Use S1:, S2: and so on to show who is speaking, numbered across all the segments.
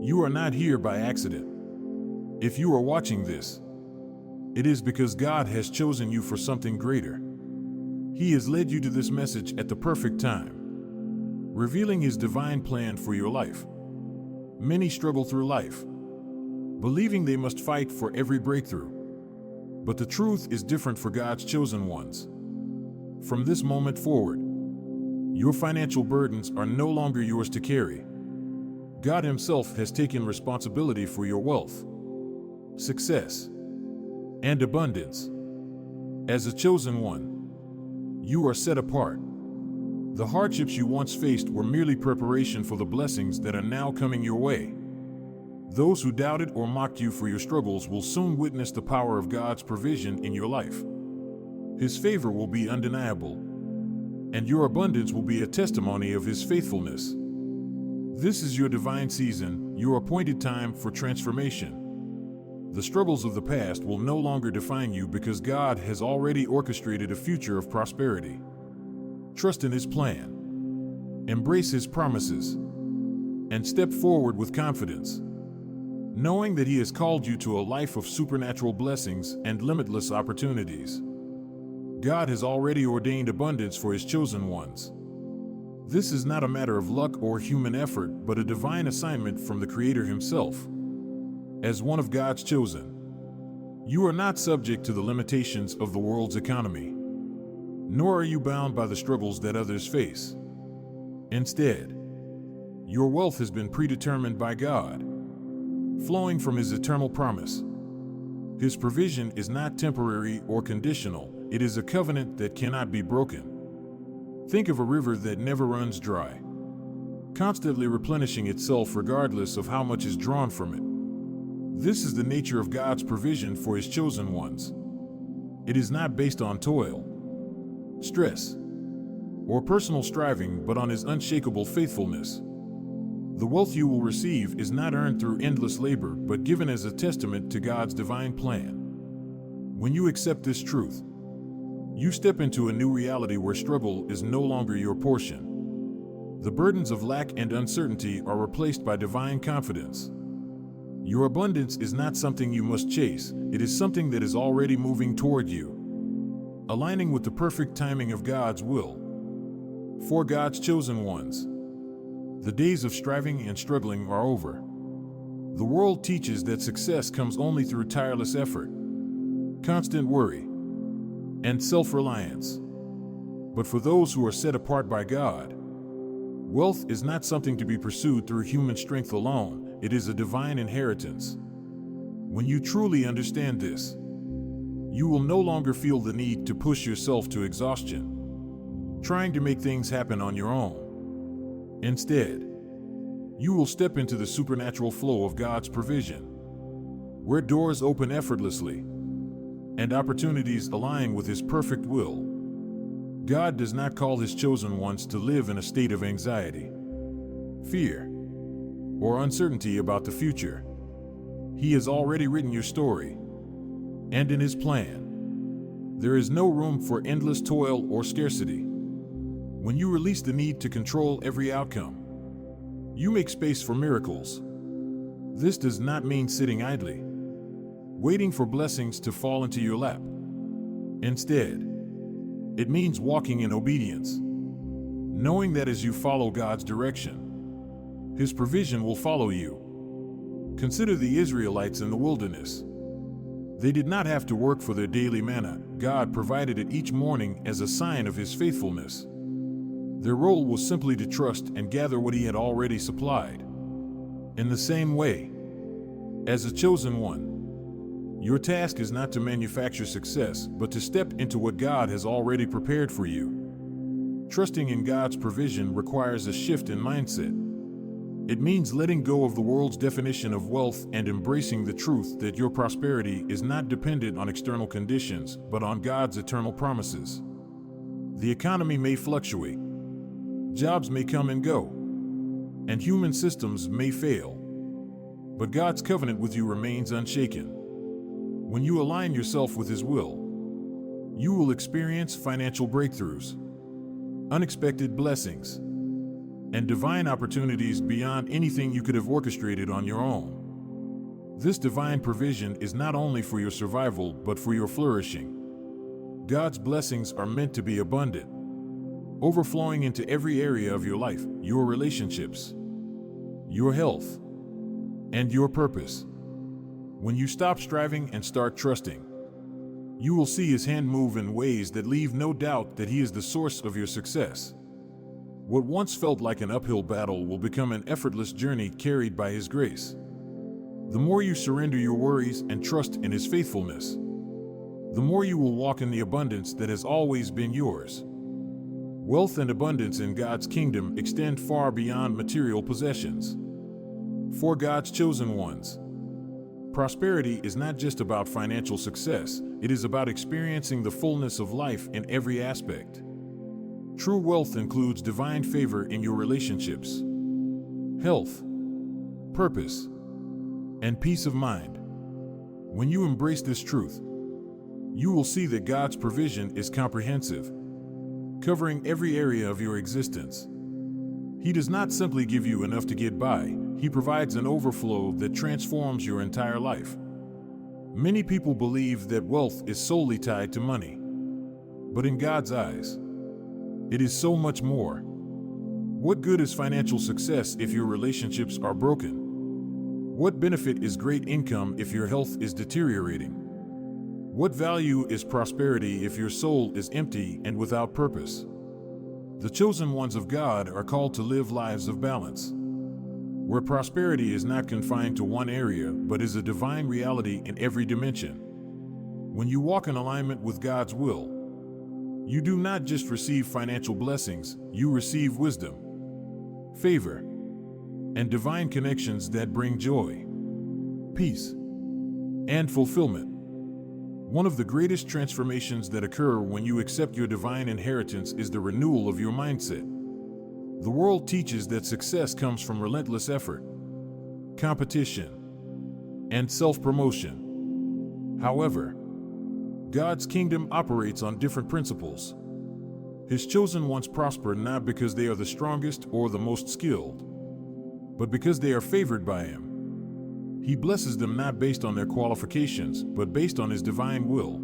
S1: You are not here by accident. If you are watching this, it is because God has chosen you for something greater. He has led you to this message at the perfect time, revealing His divine plan for your life. Many struggle through life, believing they must fight for every breakthrough. But the truth is different for God's chosen ones. From this moment forward, your financial burdens are no longer yours to carry. God Himself has taken responsibility for your wealth, success, and abundance. As a chosen one, you are set apart. The hardships you once faced were merely preparation for the blessings that are now coming your way. Those who doubted or mocked you for your struggles will soon witness the power of God's provision in your life. His favor will be undeniable, and your abundance will be a testimony of His faithfulness. This is your divine season, your appointed time for transformation. The struggles of the past will no longer define you because God has already orchestrated a future of prosperity. Trust in His plan, embrace His promises, and step forward with confidence, knowing that He has called you to a life of supernatural blessings and limitless opportunities. God has already ordained abundance for His chosen ones. This is not a matter of luck or human effort, but a divine assignment from the Creator Himself. As one of God's chosen, you are not subject to the limitations of the world's economy, nor are you bound by the struggles that others face. Instead, your wealth has been predetermined by God, flowing from His eternal promise. His provision is not temporary or conditional, it is a covenant that cannot be broken. Think of a river that never runs dry, constantly replenishing itself regardless of how much is drawn from it. This is the nature of God's provision for His chosen ones. It is not based on toil, stress, or personal striving, but on His unshakable faithfulness. The wealth you will receive is not earned through endless labor, but given as a testament to God's divine plan. When you accept this truth, you step into a new reality where struggle is no longer your portion. The burdens of lack and uncertainty are replaced by divine confidence. Your abundance is not something you must chase, it is something that is already moving toward you, aligning with the perfect timing of God's will. For God's chosen ones, the days of striving and struggling are over. The world teaches that success comes only through tireless effort, constant worry, and self-reliance. But for those who are set apart by God, wealth is not something to be pursued through human strength alone, it is a divine inheritance. When you truly understand this, you will no longer feel the need to push yourself to exhaustion, trying to make things happen on your own. Instead, you will step into the supernatural flow of God's provision, where doors open effortlessly and opportunities align with His perfect will. God does not call His chosen ones to live in a state of anxiety, fear, or uncertainty about the future. He has already written your story, and in His plan, there is no room for endless toil or scarcity. When you release the need to control every outcome, you make space for miracles. This does not mean sitting idly, waiting for blessings to fall into your lap. Instead, it means walking in obedience, knowing that as you follow God's direction, His provision will follow you. Consider the Israelites in the wilderness. They did not have to work for their daily manna. God provided it each morning as a sign of His faithfulness. Their role was simply to trust and gather what He had already supplied. In the same way, as a chosen one, your task is not to manufacture success, but to step into what God has already prepared for you. Trusting in God's provision requires a shift in mindset. It means letting go of the world's definition of wealth and embracing the truth that your prosperity is not dependent on external conditions, but on God's eternal promises. The economy may fluctuate, jobs may come and go, and human systems may fail, but God's covenant with you remains unshaken. When you align yourself with His will, you will experience financial breakthroughs, unexpected blessings, and divine opportunities beyond anything you could have orchestrated on your own. This divine provision is not only for your survival, but for your flourishing. God's blessings are meant to be abundant, overflowing into every area of your life, your relationships, your health, and your purpose. When you stop striving and start trusting, you will see His hand move in ways that leave no doubt that He is the source of your success. What once felt like an uphill battle will become an effortless journey carried by His grace. The more you surrender your worries and trust in His faithfulness, the more you will walk in the abundance that has always been yours. Wealth and abundance in God's kingdom extend far beyond material possessions. For God's chosen ones, prosperity is not just about financial success, it is about experiencing the fullness of life in every aspect. True wealth includes divine favor in your relationships, health, purpose, and peace of mind. When you embrace this truth, you will see that God's provision is comprehensive, covering every area of your existence. He does not simply give you enough to get by, He provides an overflow that transforms your entire life. Many people believe that wealth is solely tied to money. But in God's eyes, it is so much more. What good is financial success if your relationships are broken? What benefit is great income if your health is deteriorating? What value is prosperity if your soul is empty and without purpose? The chosen ones of God are called to live lives of balance, where prosperity is not confined to one area but is a divine reality in every dimension. When you walk in alignment with God's will, you do not just receive financial blessings, you receive wisdom, favor, and divine connections that bring joy, peace, and fulfillment. One of the greatest transformations that occur when you accept your divine inheritance is the renewal of your mindset. The world teaches that success comes from relentless effort, competition, and self-promotion. However, God's kingdom operates on different principles. His chosen ones prosper not because they are the strongest or the most skilled, but because they are favored by Him. He blesses them not based on their qualifications, but based on His divine will.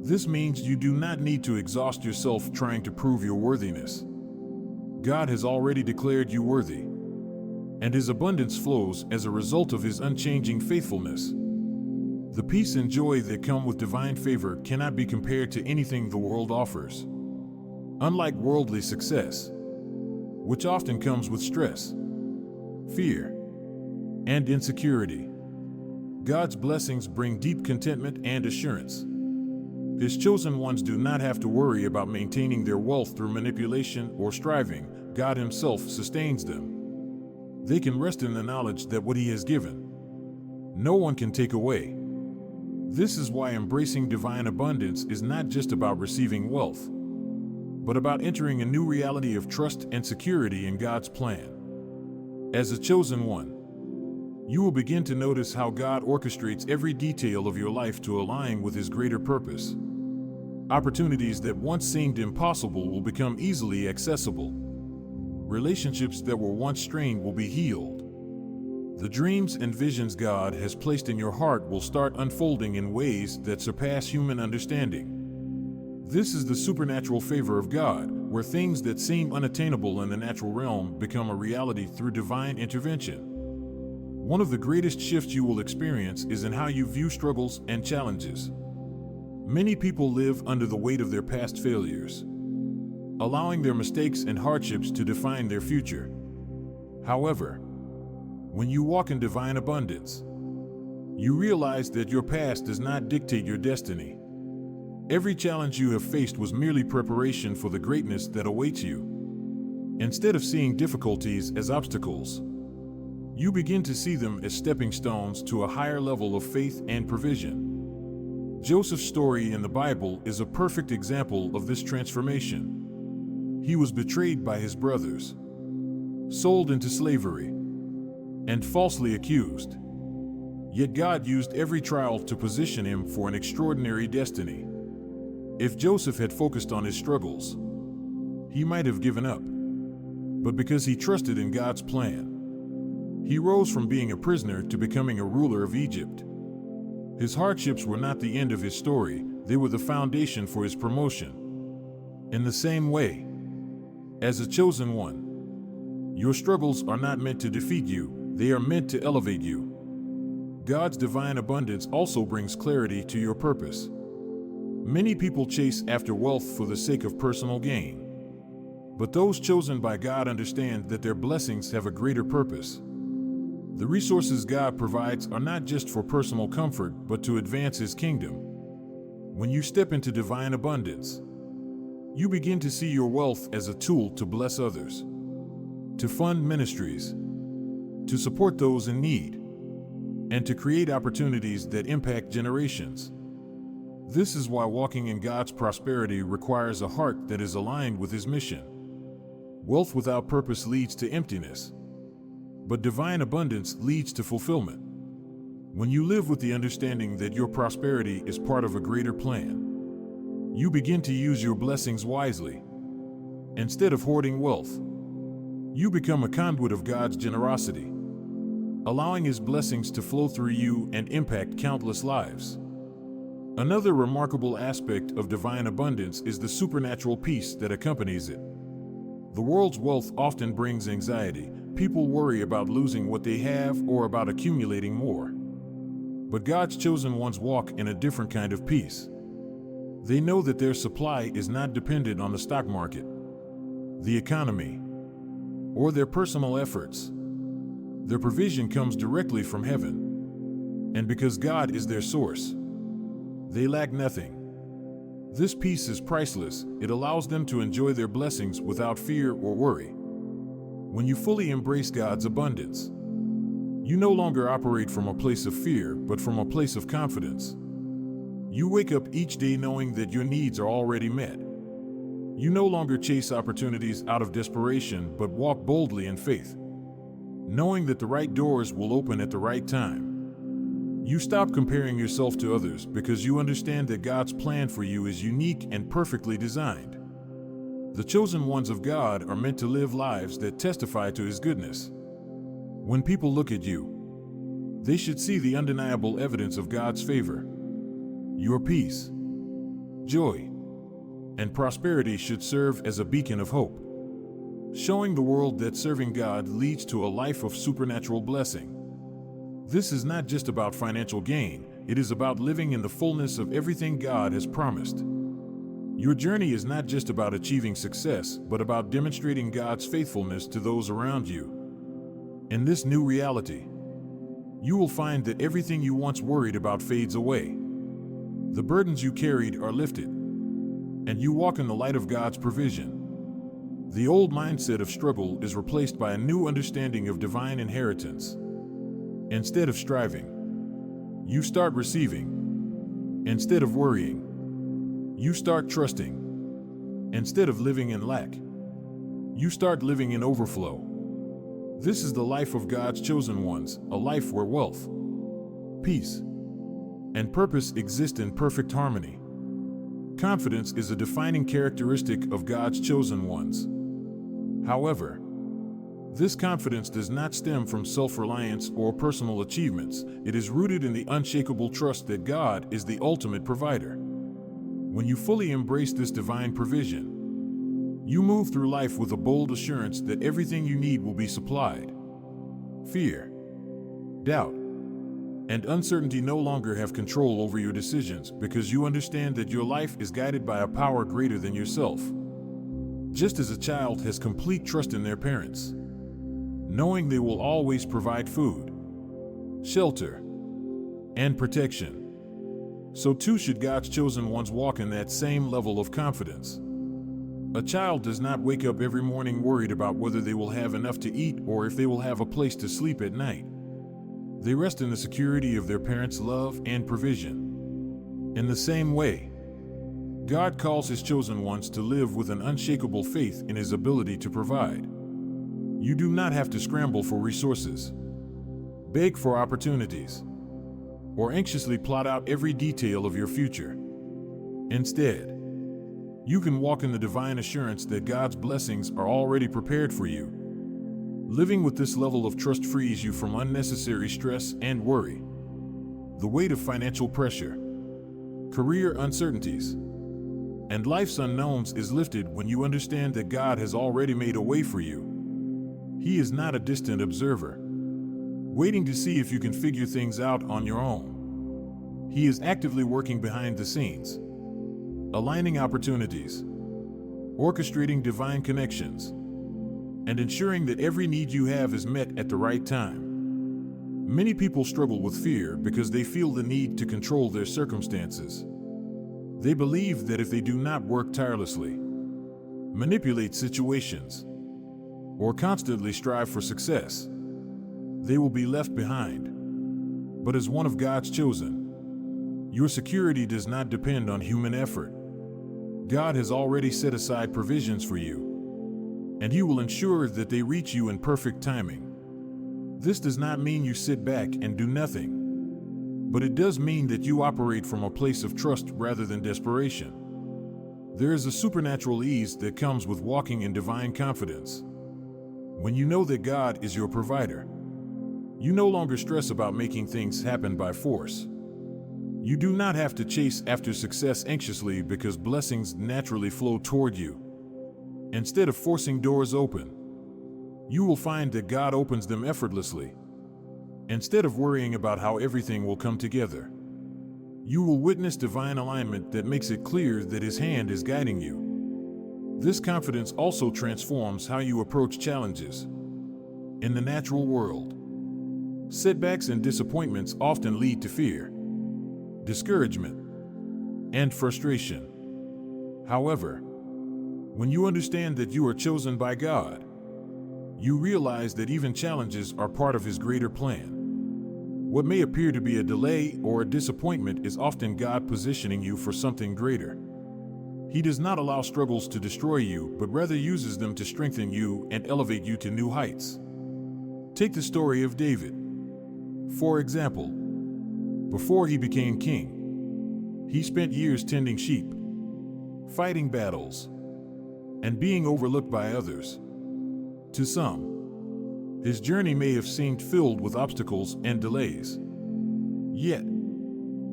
S1: This means you do not need to exhaust yourself trying to prove your worthiness. God has already declared you worthy, and His abundance flows as a result of His unchanging faithfulness. The peace and joy that come with divine favor cannot be compared to anything the world offers. Unlike worldly success, which often comes with stress, fear, and insecurity, God's blessings bring deep contentment and assurance. His chosen ones do not have to worry about maintaining their wealth through manipulation or striving. God Himself sustains them. They can rest in the knowledge that what He has given, no one can take away. This is why embracing divine abundance is not just about receiving wealth, but about entering a new reality of trust and security in God's plan. As a chosen one, you will begin to notice how God orchestrates every detail of your life to align with His greater purpose. Opportunities that once seemed impossible will become easily accessible. Relationships that were once strained will be healed. The dreams and visions God has placed in your heart will start unfolding in ways that surpass human understanding. This is the supernatural favor of God, where things that seem unattainable in the natural realm become a reality through divine intervention. One of the greatest shifts you will experience is in how you view struggles and challenges. Many people live under the weight of their past failures, allowing their mistakes and hardships to define their future. However, when you walk in divine abundance, you realize that your past does not dictate your destiny. Every challenge you have faced was merely preparation for the greatness that awaits you. Instead of seeing difficulties as obstacles, you begin to see them as stepping stones to a higher level of faith and provision. Joseph's story in the Bible is a perfect example of this transformation. He was betrayed by his brothers, sold into slavery, and falsely accused. Yet God used every trial to position him for an extraordinary destiny. If Joseph had focused on his struggles, he might have given up. but because he trusted in God's plan. He rose from being a prisoner to becoming a ruler of Egypt. His hardships were not the end of his story, they were the foundation for his promotion. In the same way, as a chosen one, your struggles are not meant to defeat you, they are meant to elevate you. God's divine abundance also brings clarity to your purpose. Many people chase after wealth for the sake of personal gain. But those chosen by God understand that their blessings have a greater purpose. The resources God provides are not just for personal comfort, but to advance His kingdom. When you step into divine abundance, you begin to see your wealth as a tool to bless others, to fund ministries, to support those in need, and to create opportunities that impact generations. This is why walking in God's prosperity requires a heart that is aligned with His mission. Wealth without purpose leads to emptiness, but divine abundance leads to fulfillment. When you live with the understanding that your prosperity is part of a greater plan, you begin to use your blessings wisely. Instead of hoarding wealth, you become a conduit of God's generosity, allowing His blessings to flow through you and impact countless lives. Another remarkable aspect of divine abundance is the supernatural peace that accompanies it. The world's wealth often brings anxiety. People worry about losing what they have or about accumulating more. But God's chosen ones walk in a different kind of peace. They know that their supply is not dependent on the stock market, the economy, or their personal efforts. Their provision comes directly from heaven. And because God is their source, they lack nothing. This peace is priceless. It allows them to enjoy their blessings without fear or worry. When you fully embrace God's abundance, you no longer operate from a place of fear, but from a place of confidence. You wake up each day knowing that your needs are already met. You no longer chase opportunities out of desperation, but walk boldly in faith, knowing that the right doors will open at the right time. You stop comparing yourself to others because you understand that God's plan for you is unique and perfectly designed. The chosen ones of God are meant to live lives that testify to His goodness. When people look at you, they should see the undeniable evidence of God's favor. Your peace, joy, and prosperity should serve as a beacon of hope, showing the world that serving God leads to a life of supernatural blessing. This is not just about financial gain, it is about living in the fullness of everything God has promised. Your journey is not just about achieving success, but about demonstrating God's faithfulness to those around you. In this new reality, you will find that everything you once worried about fades away. The burdens you carried are lifted, and you walk in the light of God's provision. The old mindset of struggle is replaced by a new understanding of divine inheritance. Instead of striving, you start receiving. Instead of worrying, you start trusting. Instead of living in lack, you start living in overflow. This is the life of God's chosen ones, a life where wealth, peace, and purpose exist in perfect harmony. Confidence is a defining characteristic of God's chosen ones. However, this confidence does not stem from self-reliance or personal achievements. It is rooted in the unshakable trust that God is the ultimate provider. When you fully embrace this divine provision, you move through life with a bold assurance that everything you need will be supplied. Fear, doubt, and uncertainty no longer have control over your decisions because you understand that your life is guided by a power greater than yourself. Just as a child has complete trust in their parents, knowing they will always provide food, shelter, and protection, so too should God's chosen ones walk in that same level of confidence. A child does not wake up every morning worried about whether they will have enough to eat or if they will have a place to sleep at night. They rest in the security of their parents' love and provision. In the same way, God calls His chosen ones to live with an unshakable faith in His ability to provide. You do not have to scramble for resources, beg for opportunities, or anxiously plot out every detail of your future. Instead, You can walk in the divine assurance that God's blessings are already prepared for you. Living with this level of trust frees you from unnecessary stress and worry. The weight of financial pressure, career uncertainties, and life's unknowns is lifted when you understand that God has already made a way for you. He is not a distant observer, waiting to see if you can figure things out on your own. He is actively working behind the scenes, aligning opportunities, orchestrating divine connections, and ensuring that every need you have is met at the right time. Many people struggle with fear because they feel the need to control their circumstances. They believe that if they do not work tirelessly, manipulate situations, or constantly strive for success, they will be left behind. But as one of God's chosen, your security does not depend on human effort. God has already set aside provisions for you, and He will ensure that they reach you in perfect timing. This does not mean you sit back and do nothing, but it does mean that you operate from a place of trust rather than desperation. There is a supernatural ease that comes with walking in divine confidence. When you know that God is your provider, you no longer stress about making things happen by force. You do not have to chase after success anxiously because blessings naturally flow toward you. Instead of forcing doors open, you will find that God opens them effortlessly. Instead of worrying about how everything will come together, you will witness divine alignment that makes it clear that His hand is guiding you. This confidence also transforms how you approach challenges. In the natural world, setbacks and disappointments often lead to fear, discouragement, and frustration. However, when you understand that you are chosen by God, you realize that even challenges are part of His greater plan. What may appear to be a delay or a disappointment is often God positioning you for something greater. He does not allow struggles to destroy you, but rather uses them to strengthen you and elevate you to new heights. Take the story of David. For example, before he became king, he spent years tending sheep, fighting battles, and being overlooked by others. To some, his journey may have seemed filled with obstacles and delays. Yet,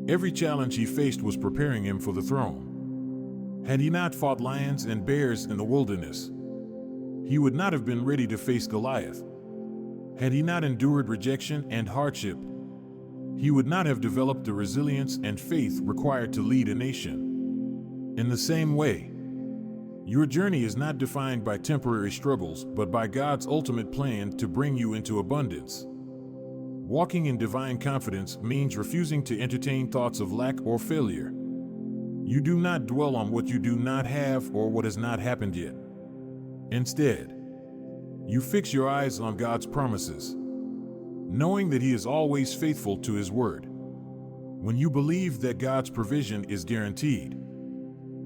S1: every challenge he faced was preparing him for the throne. Had he not fought lions and bears in the wilderness, he would not have been ready to face Goliath. Had he not endured rejection and hardship, he would not have developed the resilience and faith required to lead a nation. In the same way, your journey is not defined by temporary struggles, but by God's ultimate plan to bring you into abundance. Walking in divine confidence means refusing to entertain thoughts of lack or failure. You do not dwell on what you do not have or what has not happened yet. Instead, you fix your eyes on God's promises, knowing that He is always faithful to His word. When you believe that God's provision is guaranteed,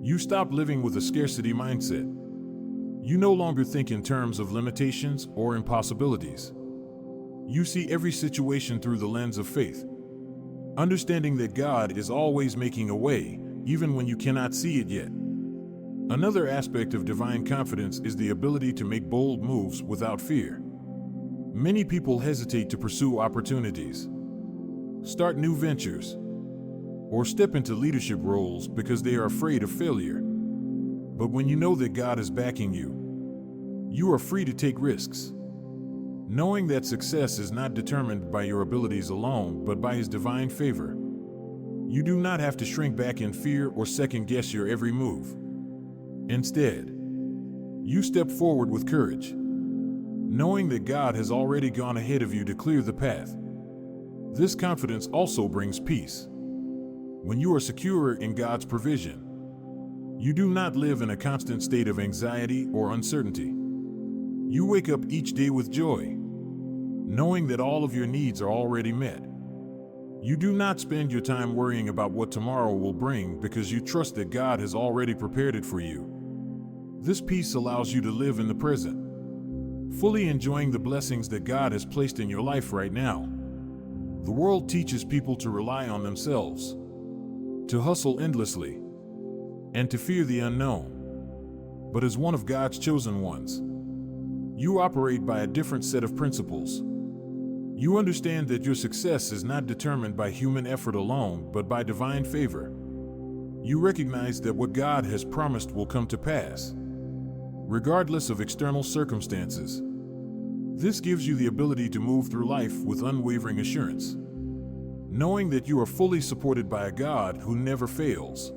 S1: you stop living with a scarcity mindset. You no longer think in terms of limitations or impossibilities. You see every situation through the lens of faith, understanding that God is always making a way, even when you cannot see it yet. Another aspect of divine confidence is the ability to make bold moves without fear. Many people hesitate to pursue opportunities, start new ventures, or step into leadership roles because they are afraid of failure. But when you know that God is backing you, you are free to take risks, knowing that success is not determined by your abilities alone, but by His divine favor. You do not have to shrink back in fear or second-guess your every move. Instead, you step forward with courage, knowing that God has already gone ahead of you to clear the path. This confidence also brings peace. When you are secure in God's provision, you do not live in a constant state of anxiety or uncertainty. You wake up each day with joy, knowing that all of your needs are already met. You do not spend your time worrying about what tomorrow will bring because you trust that God has already prepared it for you. This peace allows you to live in the present, fully enjoying the blessings that God has placed in your life right now. The world teaches people to rely on themselves, to hustle endlessly, and to fear the unknown. but as one of God's chosen ones. You operate by a different set of principles. You understand that your success is not determined by human effort alone, but by divine favor. You recognize that what God has promised will come to pass, regardless of external circumstances. This gives you the ability to move through life with unwavering assurance, knowing that you are fully supported by a God who never fails.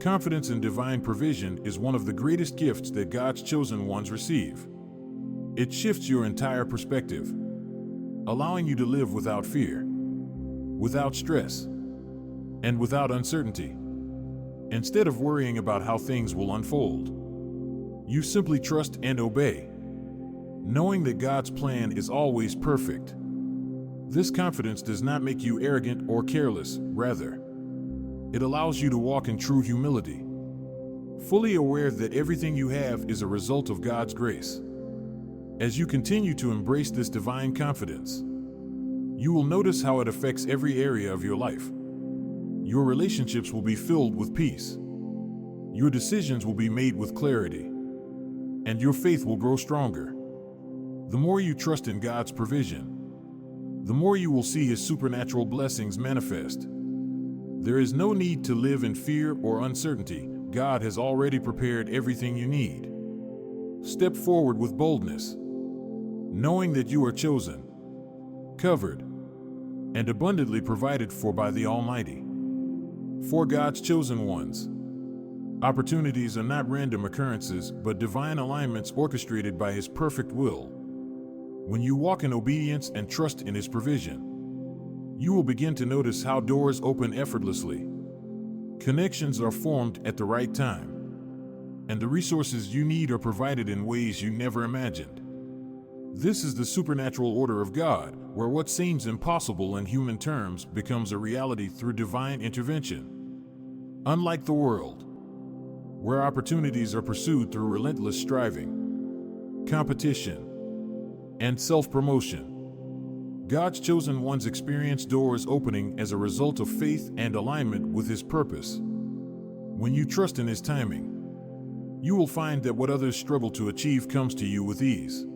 S1: Confidence in divine provision is one of the greatest gifts that God's chosen ones receive. It shifts your entire perspective, allowing you to live without fear, without stress, and without uncertainty. Instead of worrying about how things will unfold, you simply trust and obey, knowing that God's plan is always perfect. This confidence does not make you arrogant or careless. Rather, it allows you to walk in true humility, fully aware that everything you have is a result of God's grace. As you continue to embrace this divine confidence, you will notice how it affects every area of your life. Your relationships will be filled with peace. Your decisions will be made with clarity, and your faith will grow stronger. The more you trust in God's provision, the more you will see His supernatural blessings manifest. There is no need to live in fear or uncertainty. God has already prepared everything you need. Step forward with boldness, knowing that you are chosen, covered, and abundantly provided for by the Almighty. For God's chosen ones, opportunities are not random occurrences, but divine alignments orchestrated by His perfect will. When you walk in obedience and trust in His provision, you will begin to notice how doors open effortlessly. Connections are formed at the right time, and the resources you need are provided in ways you never imagined. This is the supernatural order of God, where what seems impossible in human terms becomes a reality through divine intervention. Unlike the world, where opportunities are pursued through relentless striving, competition, and self-promotion, God's chosen ones experience doors opening as a result of faith and alignment with His purpose. When you trust in His timing, you will find that what others struggle to achieve comes to you with ease.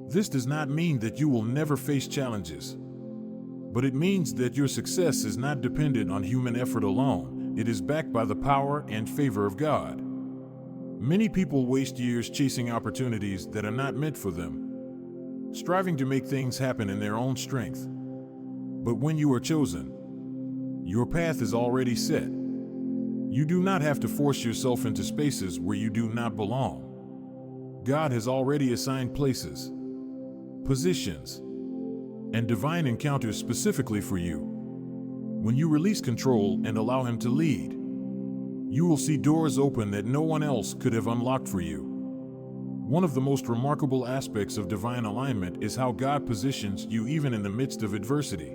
S1: This does not mean that you will never face challenges, but it means that your success is not dependent on human effort alone. It is backed by the power and favor of God. Many people waste years chasing opportunities that are not meant for them, striving to make things happen in their own strength. But when you are chosen, your path is already set. You do not have to force yourself into spaces where you do not belong. God has already assigned places, positions, and divine encounters specifically for you. When you release control and allow Him to lead, you will see doors open that no one else could have unlocked for you. One of the most remarkable aspects of divine alignment is how God positions you even in the midst of adversity.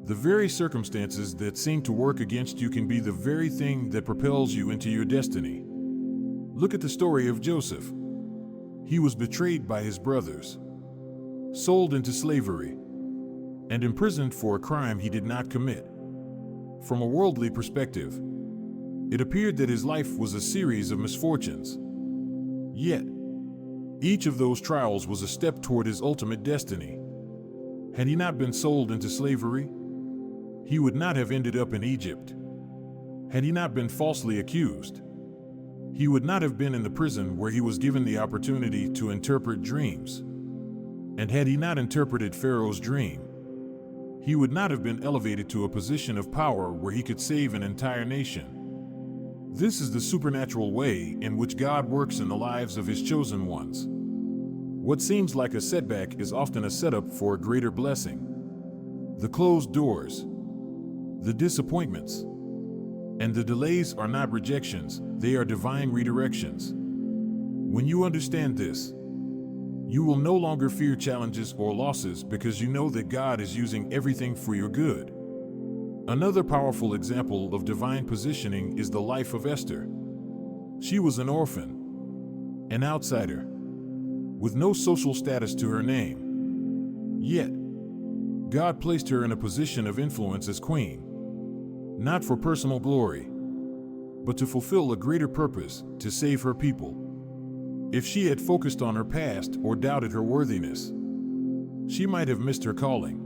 S1: The very circumstances that seem to work against you can be the very thing that propels you into your destiny. Look at the story of Joseph. He was betrayed by his brothers, sold into slavery, and imprisoned for a crime he did not commit. From a worldly perspective, it appeared that his life was a series of misfortunes. Yet, each of those trials was a step toward his ultimate destiny. Had he not been sold into slavery, he would not have ended up in Egypt. Had he not been falsely accused, he would not have been in the prison where he was given the opportunity to interpret dreams. And had he not interpreted Pharaoh's dream, he would not have been elevated to a position of power where he could save an entire nation. This is the supernatural way in which God works in the lives of His chosen ones. What seems like a setback is often a setup for a greater blessing. The closed doors, the disappointments, and the delays are not rejections, they are divine redirections. When you understand this, you will no longer fear challenges or losses because you know that God is using everything for your good. Another powerful example of divine positioning is the life of Esther. She was an orphan, an outsider, with no social status to her name. Yet, God placed her in a position of influence as queen, not for personal glory, but to fulfill a greater purpose, to save her people. If she had focused on her past or doubted her worthiness, she might have missed her calling.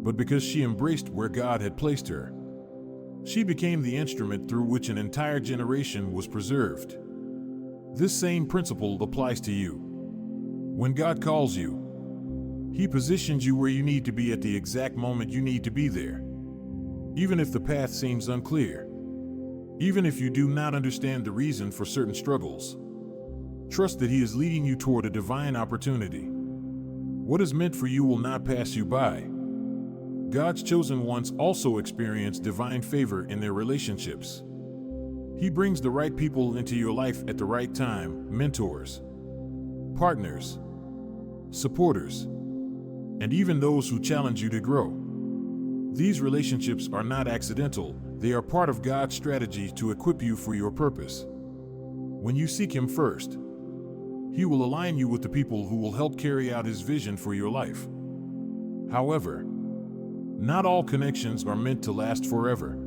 S1: But because she embraced where God had placed her, she became the instrument through which an entire generation was preserved. This same principle applies to you. When God calls you, He positions you where you need to be at the exact moment you need to be there. Even if the path seems unclear, even if you do not understand the reason for certain struggles, trust that He is leading you toward a divine opportunity. What is meant for you will not pass you by. God's chosen ones also experience divine favor in their relationships. He brings the right people into your life at the right time: mentors, partners, supporters, and even those who challenge you to grow. These relationships are not accidental, they are part of God's strategy to equip you for your purpose. When you seek Him first, He will align you with the people who will help carry out His vision for your life. However, not all connections are meant to last forever.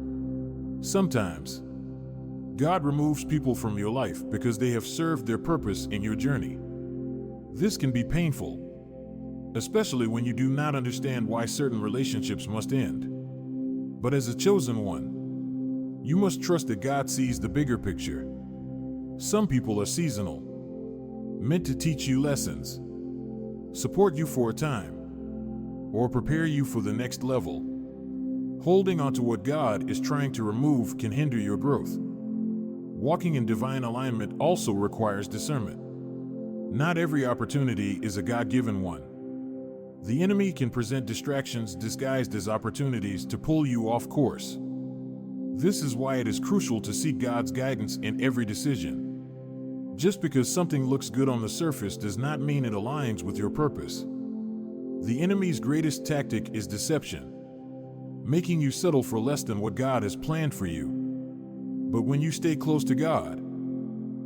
S1: Sometimes, God removes people from your life because they have served their purpose in your journey. This can be painful, especially when you do not understand why certain relationships must end. But as a chosen one, you must trust that God sees the bigger picture. Some people are seasonal, meant to teach you lessons, support you for a time, or prepare you for the next level. Holding on to what God is trying to remove can hinder your growth. Walking in divine alignment also requires discernment. Not every opportunity is a God-given one. The enemy can present distractions disguised as opportunities to pull you off course. This is why it is crucial to seek God's guidance in every decision. Just because something looks good on the surface does not mean it aligns with your purpose. The enemy's greatest tactic is deception, making you settle for less than what God has planned for you. But when you stay close to God,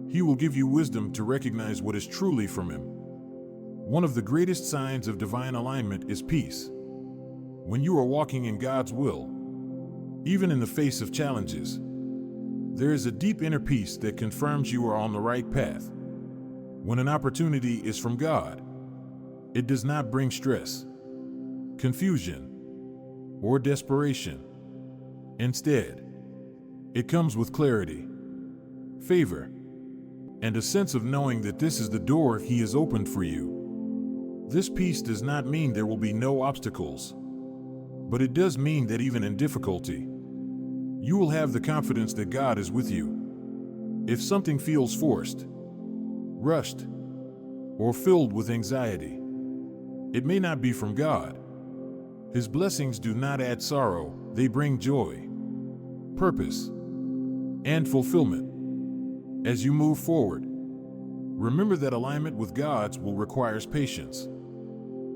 S1: He will give you wisdom to recognize what is truly from Him. One of the greatest signs of divine alignment is peace. When you are walking in God's will, even in the face of challenges, there is a deep inner peace that confirms you are on the right path. When an opportunity is from God, it does not bring stress, confusion, or desperation. Instead, it comes with clarity, favor, and a sense of knowing that this is the door He has opened for you. This peace does not mean there will be no obstacles, but it does mean that even in difficulty, you will have the confidence that God is with you. If something feels forced, rushed, or filled with anxiety, it may not be from God. His blessings do not add sorrow, they bring joy, purpose, and fulfillment. As you move forward, remember that alignment with God's will requires patience.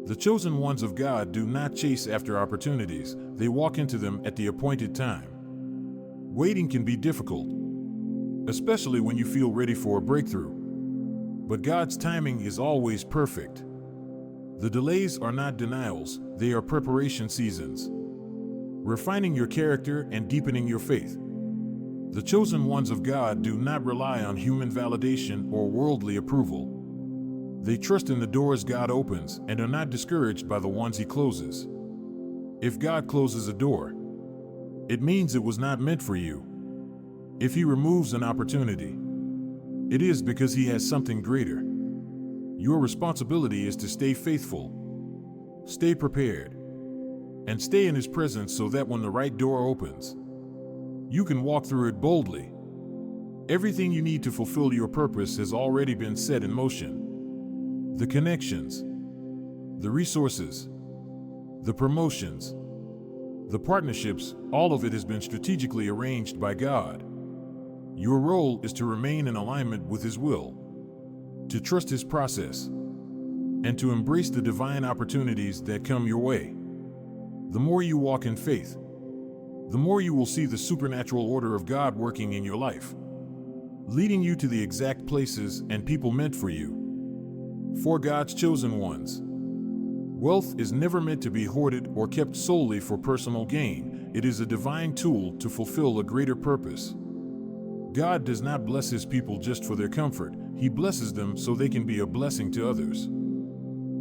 S1: The chosen ones of God do not chase after opportunities, they walk into them at the appointed time. Waiting can be difficult, especially when you feel ready for a breakthrough. But God's timing is always perfect. The delays are not denials, they are preparation seasons, refining your character and deepening your faith. The chosen ones of God do not rely on human validation or worldly approval. They trust in the doors God opens and are not discouraged by the ones He closes. If God closes a door, it means it was not meant for you. If He removes an opportunity, it is because He has something greater. Your responsibility is to stay faithful, stay prepared, and stay in His presence so that when the right door opens, you can walk through it boldly. Everything you need to fulfill your purpose has already been set in motion. The connections, the resources, the promotions, the partnerships, all of it has been strategically arranged by God. Your role is to remain in alignment with His will, to trust His process, and to embrace the divine opportunities that come your way. The more you walk in faith, the more you will see the supernatural order of God working in your life, leading you to the exact places and people meant for you. For God's chosen ones, wealth is never meant to be hoarded or kept solely for personal gain. It is a divine tool to fulfill a greater purpose. God does not bless his people just for their comfort. He blesses them so they can be a blessing to others.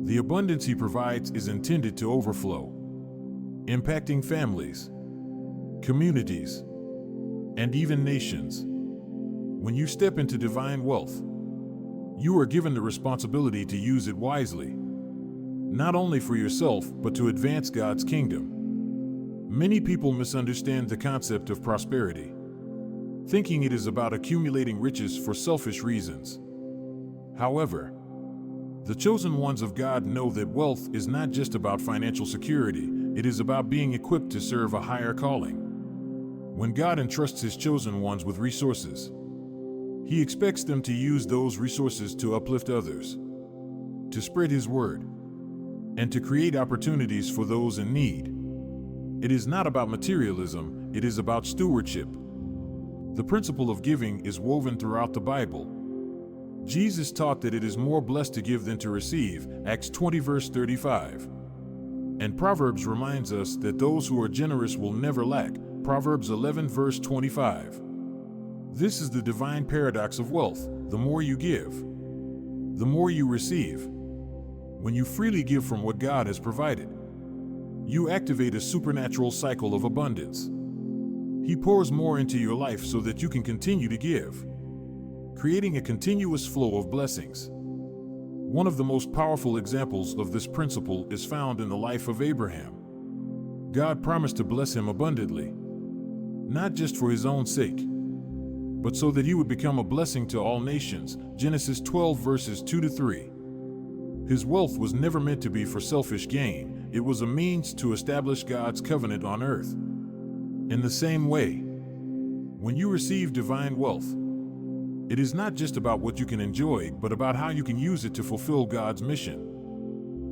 S1: The abundance he provides is intended to overflow, impacting families, communities, and even nations. When you step into divine wealth, you are given the responsibility to use it wisely, not only for yourself, but to advance God's kingdom. Many people misunderstand the concept of prosperity, thinking it is about accumulating riches for selfish reasons. However, the chosen ones of God know that wealth is not just about financial security, it is about being equipped to serve a higher calling. When God entrusts his chosen ones with resources, he expects them to use those resources to uplift others, to spread his word, and to create opportunities for those in need. It is not about materialism, it is about stewardship. The principle of giving is woven throughout the Bible. Jesus taught that it is more blessed to give than to receive, Acts 20 verse 35. And Proverbs reminds us that those who are generous will never lack, Proverbs 11 verse 25. This is the divine paradox of wealth. The more you give, the more you receive. When you freely give from what God has provided, you activate a supernatural cycle of abundance. He pours more into your life so that you can continue to give, creating a continuous flow of blessings. One of the most powerful examples of this principle is found in the life of Abraham. God promised to bless him abundantly, not just for his own sake, but so that he would become a blessing to all nations. Genesis 12 verses 2 to 3. His wealth was never meant to be for selfish gain. It was a means to establish God's covenant on earth. In the same way, when you receive divine wealth, it is not just about what you can enjoy, but about how you can use it to fulfill God's mission.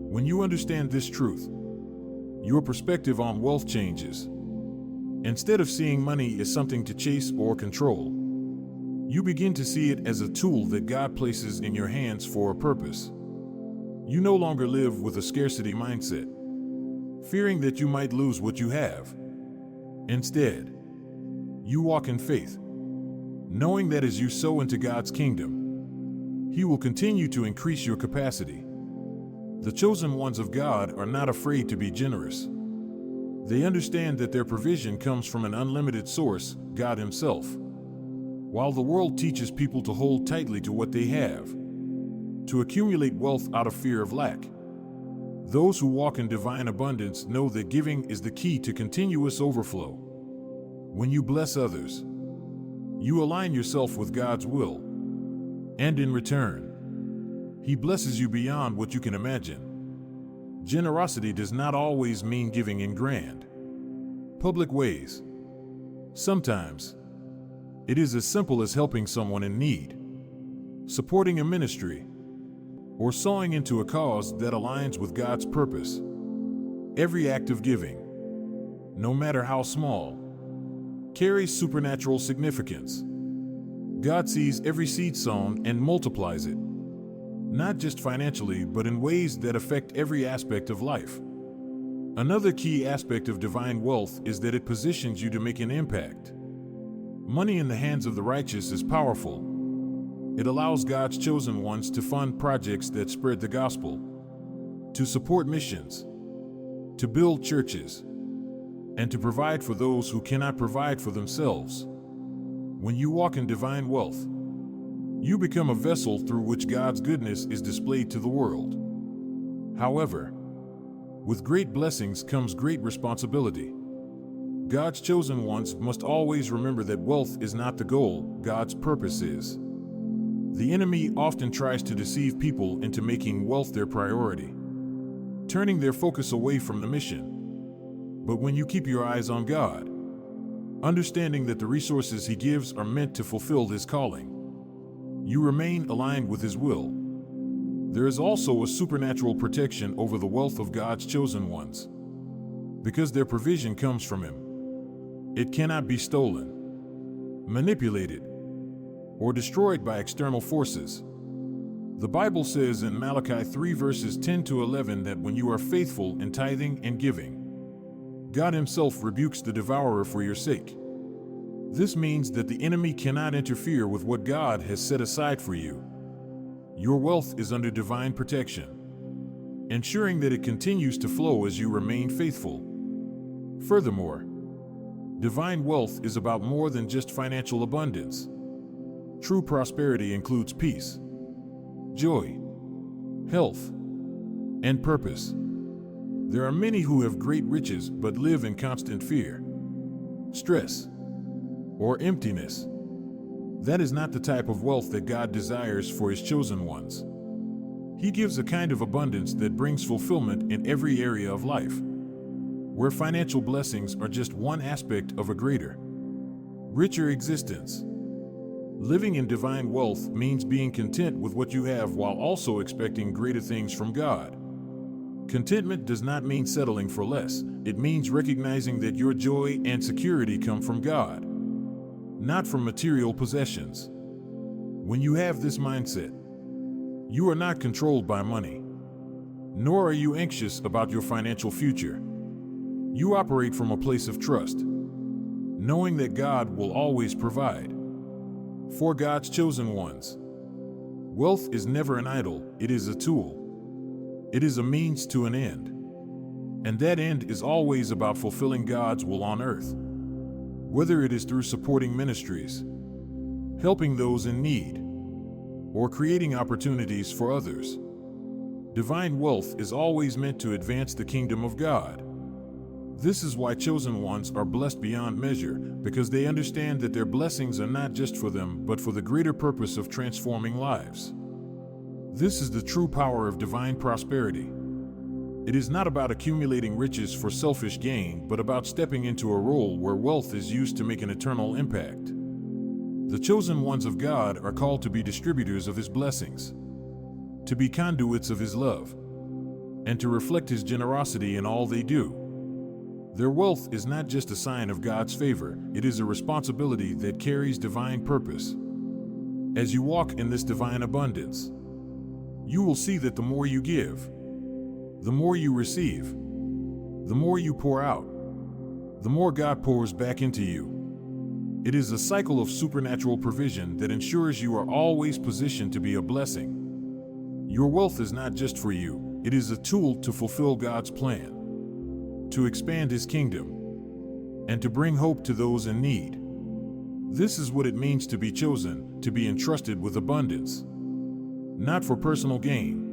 S1: When you understand this truth, your perspective on wealth changes. Instead of seeing money as something to chase or control, you begin to see it as a tool that God places in your hands for a purpose. You no longer live with a scarcity mindset, fearing that you might lose what you have. Instead, you walk in faith, knowing that as you sow into God's kingdom, he will continue to increase your capacity. The chosen ones of God are not afraid to be generous. They understand that their provision comes from an unlimited source, God himself. While the world teaches people to hold tightly to what they have, to accumulate wealth out of fear of lack, those who walk in divine abundance know that giving is the key to continuous overflow. When you bless others, you align yourself with God's will, and in return, he blesses you beyond what you can imagine. Generosity does not always mean giving in grand, public ways. Sometimes, it is as simple as helping someone in need, supporting a ministry, or sowing into a cause that aligns with God's purpose. Every act of giving, no matter how small, carries supernatural significance. God sees every seed sown and multiplies it, not just financially, but in ways that affect every aspect of life. Another key aspect of divine wealth is that it positions you to make an impact. Money in the hands of the righteous is powerful. It allows God's chosen ones to fund projects that spread the gospel, to support missions, to build churches, and to provide for those who cannot provide for themselves. When you walk in divine wealth, you become a vessel through which God's goodness is displayed to the world. However, with great blessings comes great responsibility. God's chosen ones must always remember that wealth is not the goal, God's purpose is. The enemy often tries to deceive people into making wealth their priority, turning their focus away from the mission. But when you keep your eyes on God, understanding that the resources he gives are meant to fulfill his calling, you remain aligned with his will. There is also a supernatural protection over the wealth of God's chosen ones. Because their provision comes from him, it cannot be stolen, manipulated, or destroyed by external forces. The Bible says in Malachi 3 verses 10 to 11 that when you are faithful in tithing and giving, God himself rebukes the devourer for your sake. This means that the enemy cannot interfere with what God has set aside for you. Your wealth is under divine protection, ensuring that it continues to flow as you remain faithful. Furthermore, divine wealth is about more than just financial abundance. True prosperity includes peace, joy, health, and purpose. There are many who have great riches but live in constant fear, stress, or emptiness. That is not the type of wealth that God desires for His chosen ones. He gives a kind of abundance that brings fulfillment in every area of life, where financial blessings are just one aspect of a greater, richer existence. Living in divine wealth means being content with what you have while also expecting greater things from God. Contentment does not mean settling for less. It means recognizing that your joy and security come from God, not from material possessions. When you have this mindset, you are not controlled by money, nor are you anxious about your financial future. You operate from a place of trust, knowing that God will always provide. For God's chosen ones, wealth is never an idol, it is a tool. It is a means to an end. And that end is always about fulfilling God's will on earth. Whether it is through supporting ministries, helping those in need, or creating opportunities for others, divine wealth is always meant to advance the kingdom of God. This is why chosen ones are blessed beyond measure, because they understand that their blessings are not just for them, but for the greater purpose of transforming lives. This is the true power of divine prosperity. It is not about accumulating riches for selfish gain, but about stepping into a role where wealth is used to make an eternal impact. The chosen ones of God are called to be distributors of His blessings, to be conduits of His love, and to reflect His generosity in all they do. Their wealth is not just a sign of God's favor, it is a responsibility that carries divine purpose. As you walk in this divine abundance, you will see that the more you give, the more you receive, the more you pour out, the more God pours back into you. It is a cycle of supernatural provision that ensures you are always positioned to be a blessing. Your wealth is not just for you, it is a tool to fulfill God's plan, to expand His kingdom, and to bring hope to those in need. This is what it means to be chosen, to be entrusted with abundance. Not for personal gain,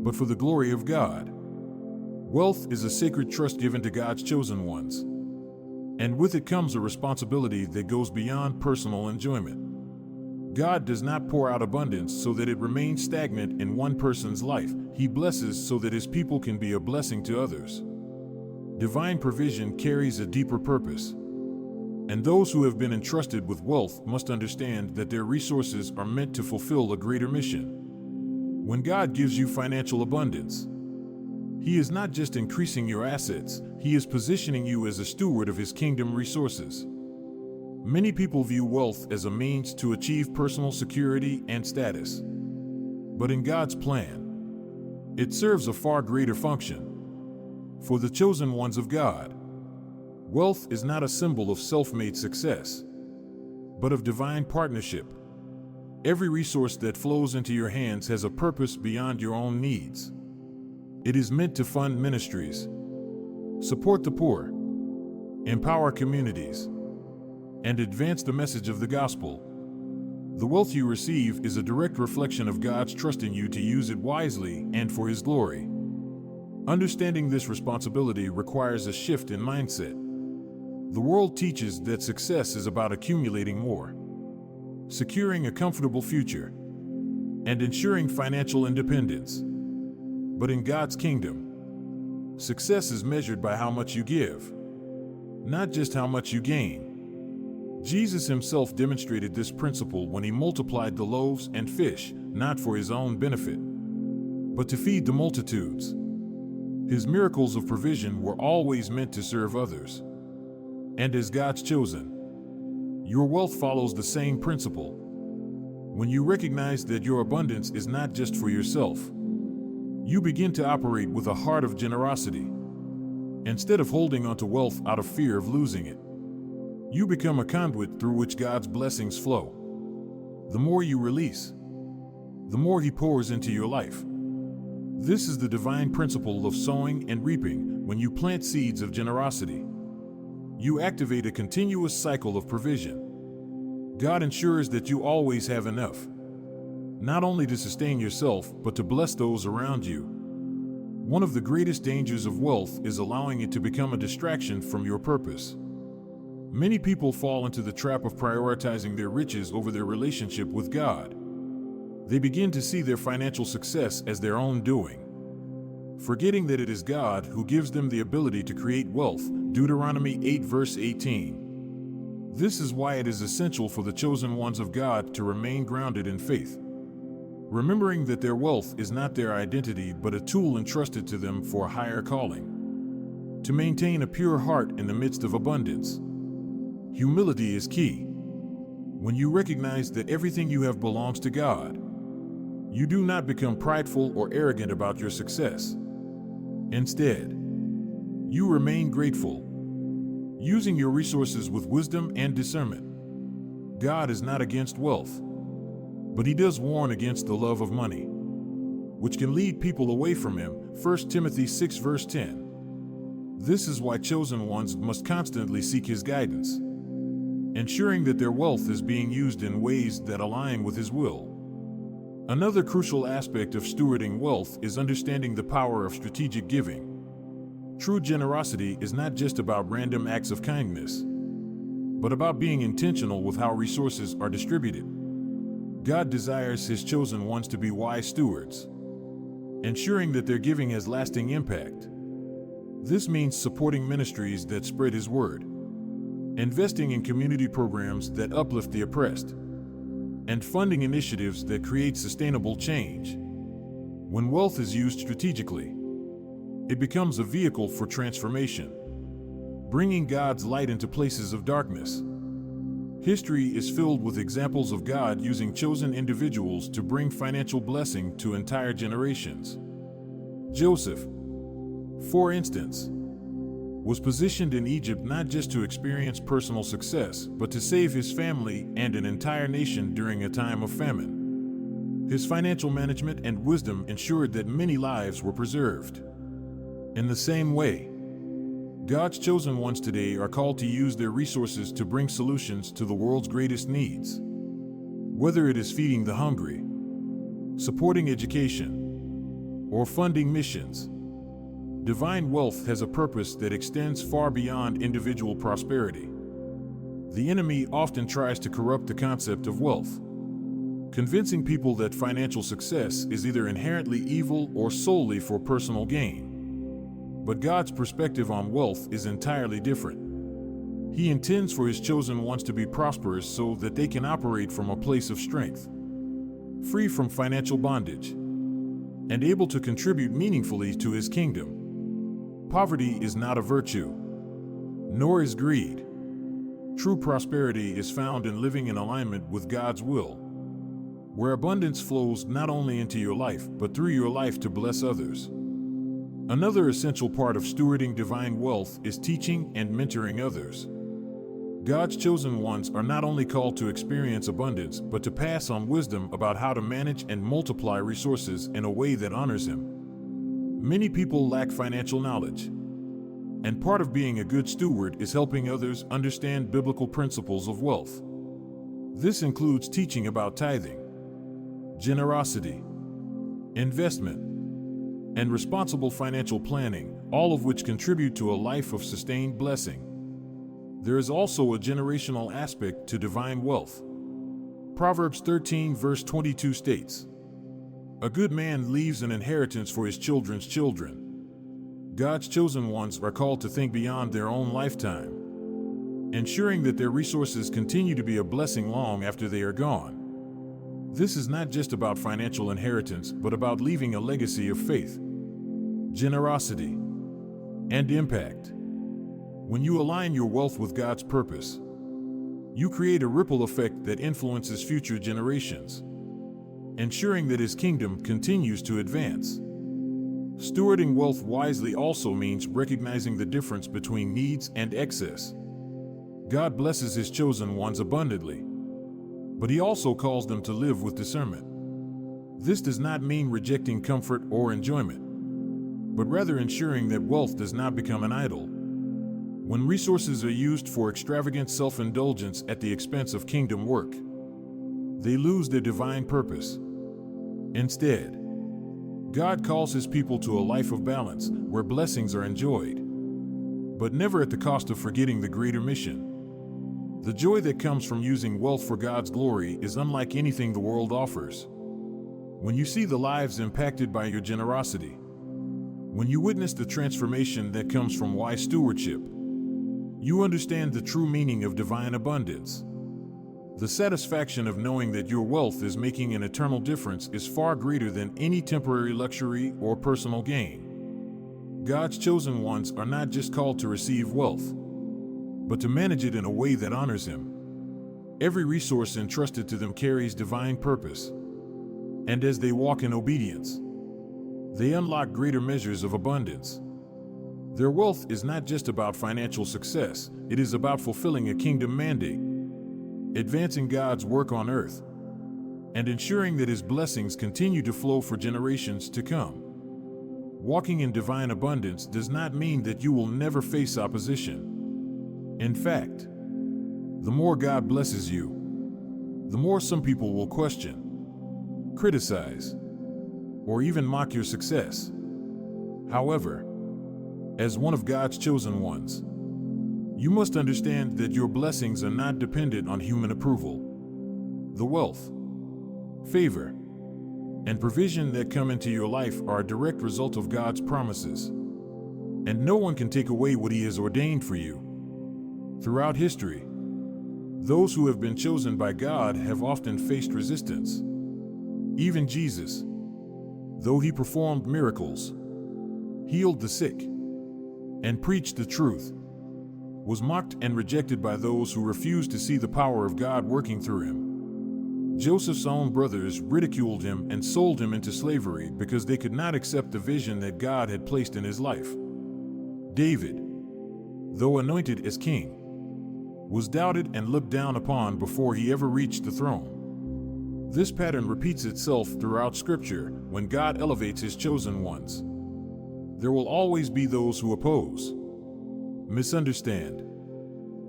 S1: but for the glory of God. Wealth is a sacred trust given to God's chosen ones, and with it comes a responsibility that goes beyond personal enjoyment. God does not pour out abundance so that it remains stagnant in one person's life. He blesses so that His people can be a blessing to others. Divine provision carries a deeper purpose, and those who have been entrusted with wealth must understand that their resources are meant to fulfill a greater mission. When God gives you financial abundance, He is not just increasing your assets, He is positioning you as a steward of His kingdom resources. Many people view wealth as a means to achieve personal security and status. But in God's plan, it serves a far greater function. For the chosen ones of God, wealth is not a symbol of self-made success, but of divine partnership. Every resource that flows into your hands has a purpose beyond your own needs. It is meant to fund ministries, support the poor, empower communities, and advance the message of the gospel. The wealth you receive is a direct reflection of God's trust in you to use it wisely and for His glory. Understanding this responsibility requires a shift in mindset. The world teaches that success is about accumulating more, securing a comfortable future, and ensuring financial independence. But in God's kingdom, success is measured by how much you give, not just how much you gain. Jesus Himself demonstrated this principle when He multiplied the loaves and fish, not for His own benefit, but to feed the multitudes. His miracles of provision were always meant to serve others. And as God's chosen, your wealth follows the same principle. When you recognize that your abundance is not just for yourself, you begin to operate with a heart of generosity. Instead of holding onto wealth out of fear of losing it, You become a conduit through which God's blessings flow. The more you release, the more He pours into your life. This is the divine principle of sowing and reaping. When you plant seeds of generosity, you activate a continuous cycle of provision. God ensures that you always have enough, not only to sustain yourself, but to bless those around you. One of the greatest dangers of wealth is allowing it to become a distraction from your purpose. Many people fall into the trap of prioritizing their riches over their relationship with God. They begin to see their financial success as their own doing, forgetting that it is God who gives them the ability to create wealth. Deuteronomy 8 verse 18. This is why it is essential for the chosen ones of God to remain grounded in faith, remembering that their wealth is not their identity but a tool entrusted to them for a higher calling. To maintain a pure heart in the midst of abundance, humility is key. When you recognize that everything you have belongs to God, you do not become prideful or arrogant about your success. Instead, you remain grateful, using your resources with wisdom and discernment. God is not against wealth, but He does warn against the love of money, which can lead people away from Him. 1 Timothy 6 verse 10. This is why chosen ones must constantly seek His guidance, ensuring that their wealth is being used in ways that align with His will. Another crucial aspect of stewarding wealth is understanding the power of strategic giving. True generosity is not just about random acts of kindness, but about being intentional with how resources are distributed. God desires His chosen ones to be wise stewards, ensuring that their giving has lasting impact. This means supporting ministries that spread His word, investing in community programs that uplift the oppressed, and funding initiatives that create sustainable change. When wealth is used strategically, it becomes a vehicle for transformation, bringing God's light into places of darkness. History is filled with examples of God using chosen individuals to bring financial blessing to entire generations. Joseph, for instance, was positioned in Egypt not just to experience personal success, but to save his family and an entire nation during a time of famine. His financial management and wisdom ensured that many lives were preserved. In the same way, God's chosen ones today are called to use their resources to bring solutions to the world's greatest needs. Whether it is feeding the hungry, supporting education, or funding missions, divine wealth has a purpose that extends far beyond individual prosperity. The enemy often tries to corrupt the concept of wealth, convincing people that financial success is either inherently evil or solely for personal gain. But God's perspective on wealth is entirely different. He intends for His chosen ones to be prosperous so that they can operate from a place of strength, free from financial bondage, and able to contribute meaningfully to His kingdom. Poverty is not a virtue, nor is greed. True prosperity is found in living in alignment with God's will, where abundance flows not only into your life, but through your life to bless others. Another essential part of stewarding divine wealth is teaching and mentoring others. God's chosen ones are not only called to experience abundance, but to pass on wisdom about how to manage and multiply resources in a way that honors Him. Many people lack financial knowledge, and part of being a good steward is helping others understand biblical principles of wealth. This includes teaching about tithing, generosity, investment, and responsible financial planning, all of which contribute to a life of sustained blessing. There is also a generational aspect to divine wealth. Proverbs 13 verse 22 states, "A good man leaves an inheritance for his children's children." God's chosen ones are called to think beyond their own lifetime, ensuring that their resources continue to be a blessing long after they are gone. This is not just about financial inheritance, but about leaving a legacy of faith, generosity, and impact. When you align your wealth with God's purpose, you create a ripple effect that influences future generations, ensuring that His kingdom continues to advance. Stewarding wealth wisely also means recognizing the difference between needs and excess. God blesses his chosen ones abundantly, but he also calls them to live with discernment. This does not mean rejecting comfort or enjoyment, but rather ensuring that wealth does not become an idol. When resources are used for extravagant self-indulgence at the expense of kingdom work, they lose their divine purpose. Instead, God calls his people to a life of balance where blessings are enjoyed, but never at the cost of forgetting the greater mission. The joy that comes from using wealth for God's glory is unlike anything the world offers. When you see the lives impacted by your generosity, when you witness the transformation that comes from wise stewardship, you understand the true meaning of divine abundance. The satisfaction of knowing that your wealth is making an eternal difference is far greater than any temporary luxury or personal gain. God's chosen ones are not just called to receive wealth, but to manage it in a way that honors him. Every resource entrusted to them carries divine purpose, and as they walk in obedience, they unlock greater measures of abundance. Their wealth is not just about financial success, it is about fulfilling a kingdom mandate, advancing God's work on earth, and ensuring that his blessings continue to flow for generations to come. Walking in divine abundance does not mean that you will never face opposition. In fact, the more God blesses you, the more some people will question, criticize, or even mock your success. However, as one of God's chosen ones, you must understand that your blessings are not dependent on human approval. The wealth, favor, and provision that come into your life are a direct result of God's promises, and no one can take away what he has ordained for you. Throughout history, those who have been chosen by God have often faced resistance. Even Jesus, though he performed miracles, healed the sick, and preached the truth, was mocked and rejected by those who refused to see the power of God working through him. Joseph's own brothers ridiculed him and sold him into slavery because they could not accept the vision that God had placed in his life. David, though anointed as king, was doubted and looked down upon before he ever reached the throne. This pattern repeats itself throughout Scripture when God elevates his chosen ones. There will always be those who oppose, misunderstand,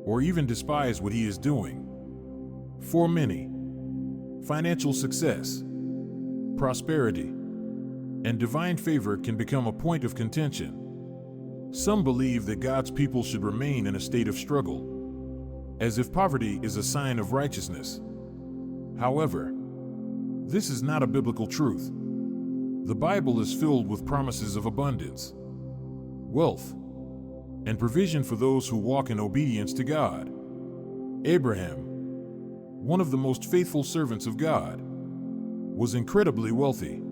S1: or even despise what he is doing. For many, financial success, prosperity, and divine favor can become a point of contention. Some believe that God's people should remain in a state of struggle, as if poverty is a sign of righteousness. However, this is not a biblical truth. The Bible is filled with promises of abundance, wealth, and provision for those who walk in obedience to God. Abraham, one of the most faithful servants of God, was incredibly wealthy.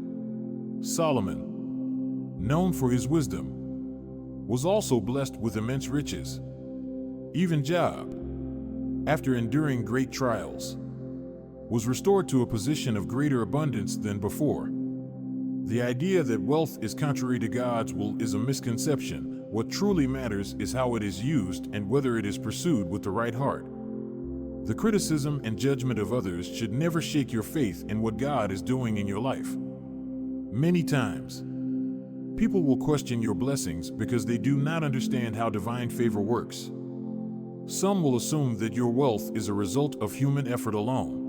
S1: Solomon, known for his wisdom, was also blessed with immense riches. Even Job, after enduring great trials, was restored to a position of greater abundance than before. The idea that wealth is contrary to God's will is a misconception. What truly matters is how it is used and whether it is pursued with the right heart. The criticism and judgment of others should never shake your faith in what God is doing in your life. Many times, people will question your blessings because they do not understand how divine favor works. Some will assume that your wealth is a result of human effort alone,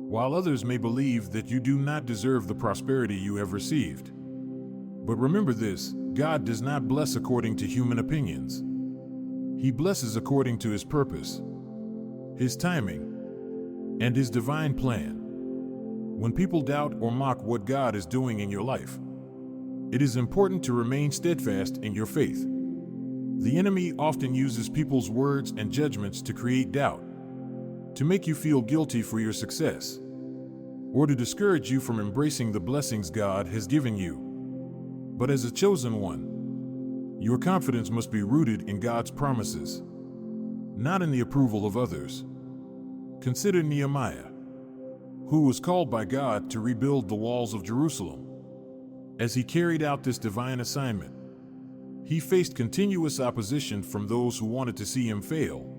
S1: while others may believe that you do not deserve the prosperity you have received. But remember this, God does not bless according to human opinions. He blesses according to his purpose, his timing, and his divine plan. When people doubt or mock what God is doing in your life, it is important to remain steadfast in your faith. The enemy often uses people's words and judgments to create doubt, to make you feel guilty for your success, or to discourage you from embracing the blessings God has given you. But as a chosen one, your confidence must be rooted in God's promises, not in the approval of others. Consider Nehemiah, who was called by God to rebuild the walls of Jerusalem. As he carried out this divine assignment, he faced continuous opposition from those who wanted to see him fail.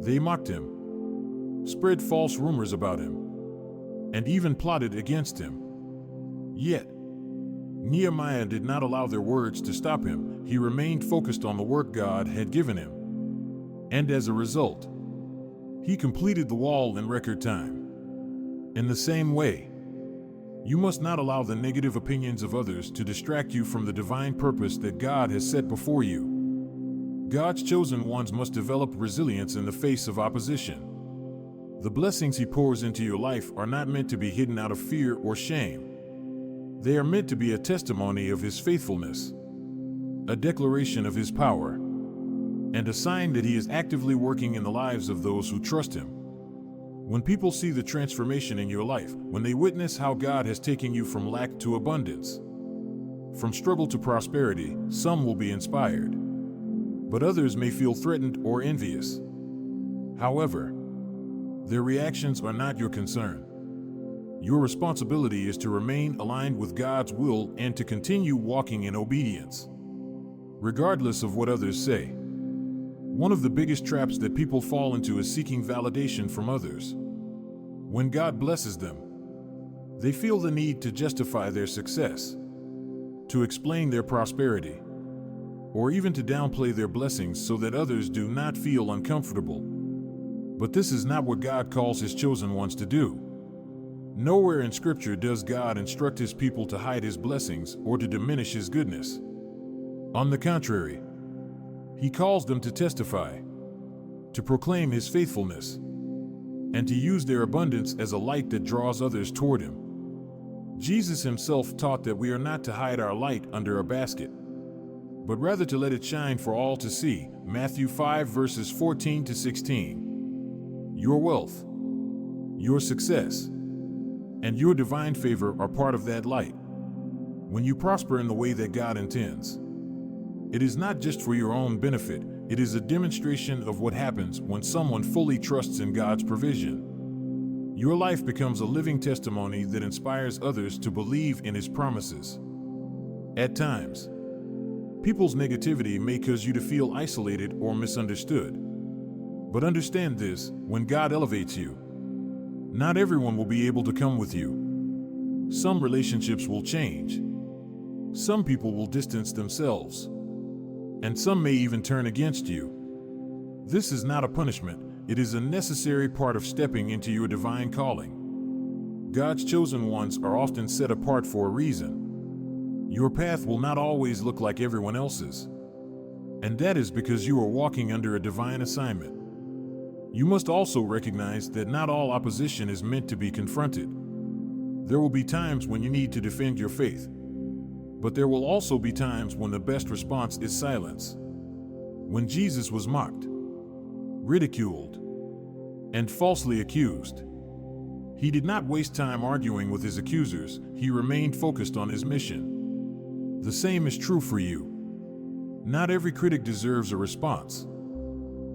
S1: They mocked him, spread false rumors about him, and even plotted against him. Yet, Nehemiah did not allow their words to stop him. He remained focused on the work God had given him. And as a result, he completed the wall in record time. In the same way, you must not allow the negative opinions of others to distract you from the divine purpose that God has set before you. God's chosen ones must develop resilience in the face of opposition. The blessings He pours into your life are not meant to be hidden out of fear or shame. They are meant to be a testimony of His faithfulness, a declaration of His power, and a sign that He is actively working in the lives of those who trust Him. When people see the transformation in your life, when they witness how God has taken you from lack to abundance, from struggle to prosperity, some will be inspired, but others may feel threatened or envious. However, their reactions are not your concern. Your responsibility is to remain aligned with God's will and to continue walking in obedience, regardless of what others say. One of the biggest traps that people fall into is seeking validation from others. When God blesses them, they feel the need to justify their success, to explain their prosperity, or even to downplay their blessings so that others do not feel uncomfortable. But this is not what God calls His chosen ones to do. Nowhere in Scripture does God instruct His people to hide His blessings or to diminish His goodness. On the contrary, He calls them to testify, to proclaim His faithfulness, and to use their abundance as a light that draws others toward Him. Jesus Himself taught that we are not to hide our light under a basket, but rather to let it shine for all to see. Matthew 5 verses 14 to 16. Your wealth, your success, and your divine favor are part of that light. When you prosper in the way that God intends, it is not just for your own benefit, it is a demonstration of what happens when someone fully trusts in God's provision. Your life becomes a living testimony that inspires others to believe in His promises. At times, people's negativity may cause you to feel isolated or misunderstood. But understand this: when God elevates you, not everyone will be able to come with you. Some relationships will change. Some people will distance themselves. And some may even turn against you. This is not a punishment, it is a necessary part of stepping into your divine calling. God's chosen ones are often set apart for a reason. Your path will not always look like everyone else's, and that is because you are walking under a divine assignment. You must also recognize that not all opposition is meant to be confronted. There will be times when you need to defend your faith, but there will also be times when the best response is silence. When Jesus was mocked, ridiculed, and falsely accused, He did not waste time arguing with His accusers. He remained focused on His mission. The same is true for you. Not every critic deserves a response,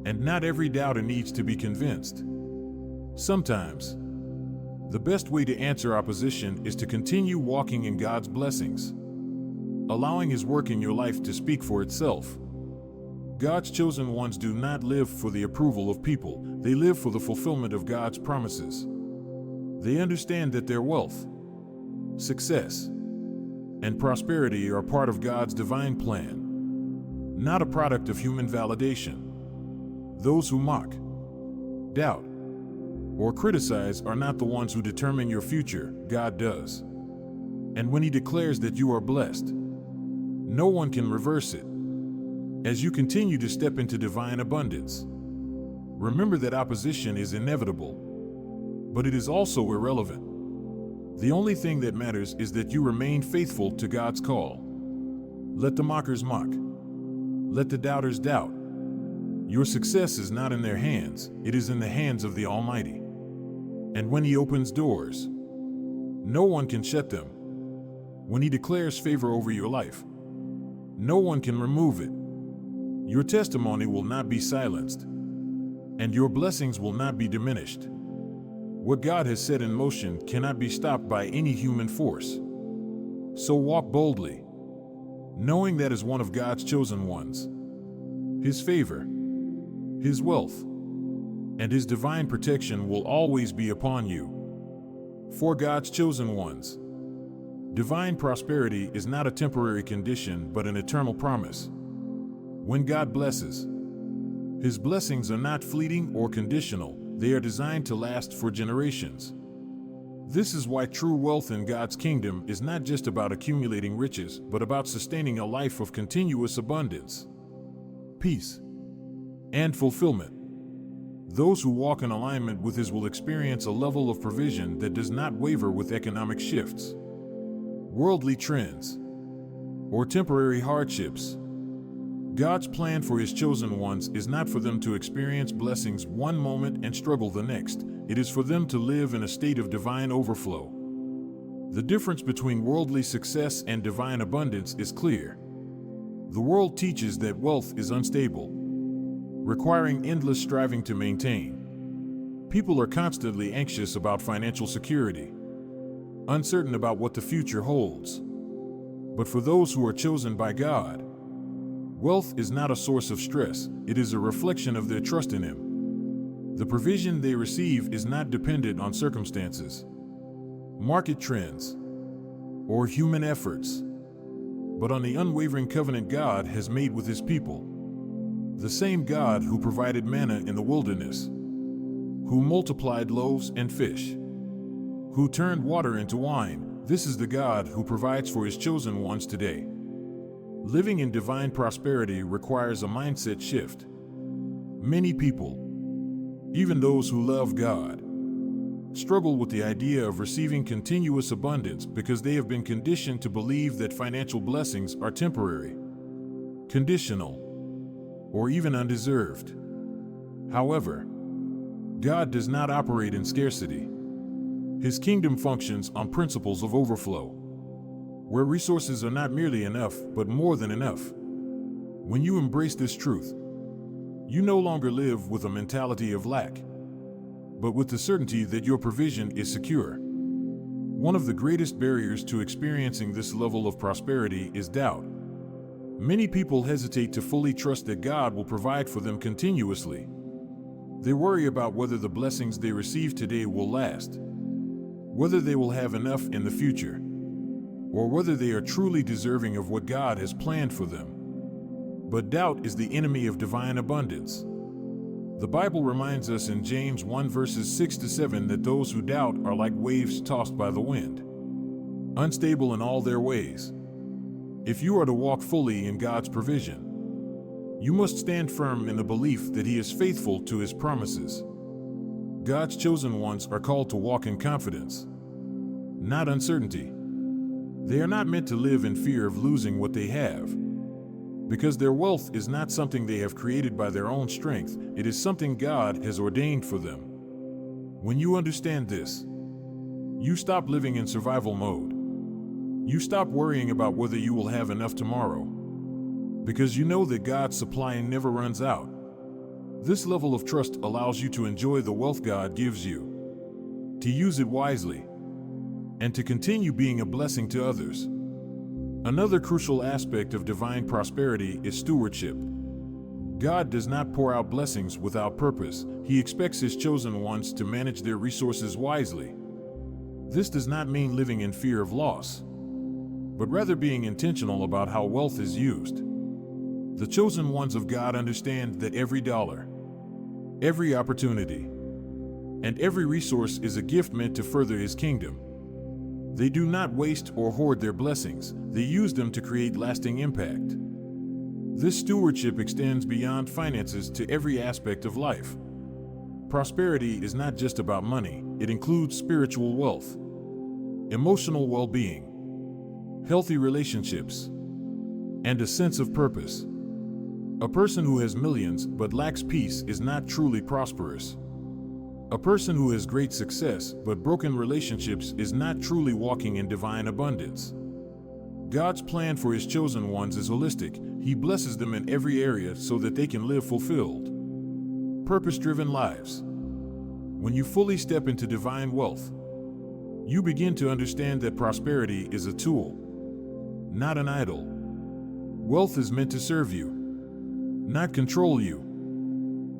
S1: and not every doubter needs to be convinced. Sometimes, the best way to answer opposition is to continue walking in God's blessings, allowing His work in your life to speak for itself. God's chosen ones do not live for the approval of people, they live for the fulfillment of God's promises. They understand that their wealth, success, and prosperity are part of God's divine plan, not a product of human validation. Those who mock, doubt, or criticize are not the ones who determine your future, God does. And when He declares that you are blessed, no one can reverse it. As you continue to step into divine abundance, remember that opposition is inevitable, but it is also irrelevant. The only thing that matters is that you remain faithful to God's call. Let the mockers mock. Let the doubters doubt. Your success is not in their hands, it is in the hands of the Almighty. And when He opens doors, no one can shut them. When He declares favor over your life, no one can remove it. Your testimony will not be silenced, and your blessings will not be diminished. What God has set in motion cannot be stopped by any human force. So walk boldly, knowing that as one of God's chosen ones, His favor, His wealth, and His divine protection will always be upon you. For God's chosen ones, divine prosperity is not a temporary condition but an eternal promise. When God blesses, His blessings are not fleeting or conditional, they are designed to last for generations. This is why true wealth in God's kingdom is not just about accumulating riches, but about sustaining a life of continuous abundance, peace, and fulfillment. Those who walk in alignment with His will experience a level of provision that does not waver with economic shifts, worldly trends, or temporary hardships. God's plan for His chosen ones is not for them to experience blessings one moment and struggle the next. It is for them to live in a state of divine overflow. The difference between worldly success and divine abundance is clear. The world teaches that wealth is unstable, requiring endless striving to maintain. People are constantly anxious about financial security, uncertain about what the future holds. But for those who are chosen by God, wealth is not a source of stress, it is a reflection of their trust in Him. The provision they receive is not dependent on circumstances, market trends, or human efforts, but on the unwavering covenant God has made with His people. The same God who provided manna in the wilderness, who multiplied loaves and fish, who turned water into wine, this is the God who provides for His chosen ones today. Living in divine prosperity requires a mindset shift. Many people, even those who love God, struggle with the idea of receiving continuous abundance because they have been conditioned to believe that financial blessings are temporary, conditional, or even undeserved. However, God does not operate in scarcity. His kingdom functions on principles of overflow, where resources are not merely enough, but more than enough. When you embrace this truth, you no longer live with a mentality of lack, but with the certainty that your provision is secure. One of the greatest barriers to experiencing this level of prosperity is doubt. Many people hesitate to fully trust that God will provide for them continuously. They worry about whether the blessings they receive today will last, whether they will have enough in the future, or whether they are truly deserving of what God has planned for them. But doubt is the enemy of divine abundance. The Bible reminds us in James 1 verses 6-7 that those who doubt are like waves tossed by the wind, unstable in all their ways. If you are to walk fully in God's provision, you must stand firm in the belief that He is faithful to His promises. God's chosen ones are called to walk in confidence, not uncertainty. They are not meant to live in fear of losing what they have, because their wealth is not something they have created by their own strength, it is something God has ordained for them. When you understand this, you stop living in survival mode. You stop worrying about whether you will have enough tomorrow, because you know that God's supply never runs out. This level of trust allows you to enjoy the wealth God gives you, to use it wisely, and to continue being a blessing to others. Another crucial aspect of divine prosperity is stewardship. God does not pour out blessings without purpose. He expects His chosen ones to manage their resources wisely. This does not mean living in fear of loss, but rather being intentional about how wealth is used. The chosen ones of God understand that every dollar, every opportunity, and every resource is a gift meant to further His kingdom. They do not waste or hoard their blessings, they use them to create lasting impact. This stewardship extends beyond finances to every aspect of life. Prosperity is not just about money, it includes spiritual wealth, emotional well-being, healthy relationships, and a sense of purpose. A person who has millions but lacks peace is not truly prosperous. A person who has great success but broken relationships is not truly walking in divine abundance. God's plan for His chosen ones is holistic. He blesses them in every area so that they can live fulfilled, purpose-driven lives. When you fully step into divine wealth, you begin to understand that prosperity is a tool, not an idol. Wealth is meant to serve you, not control you.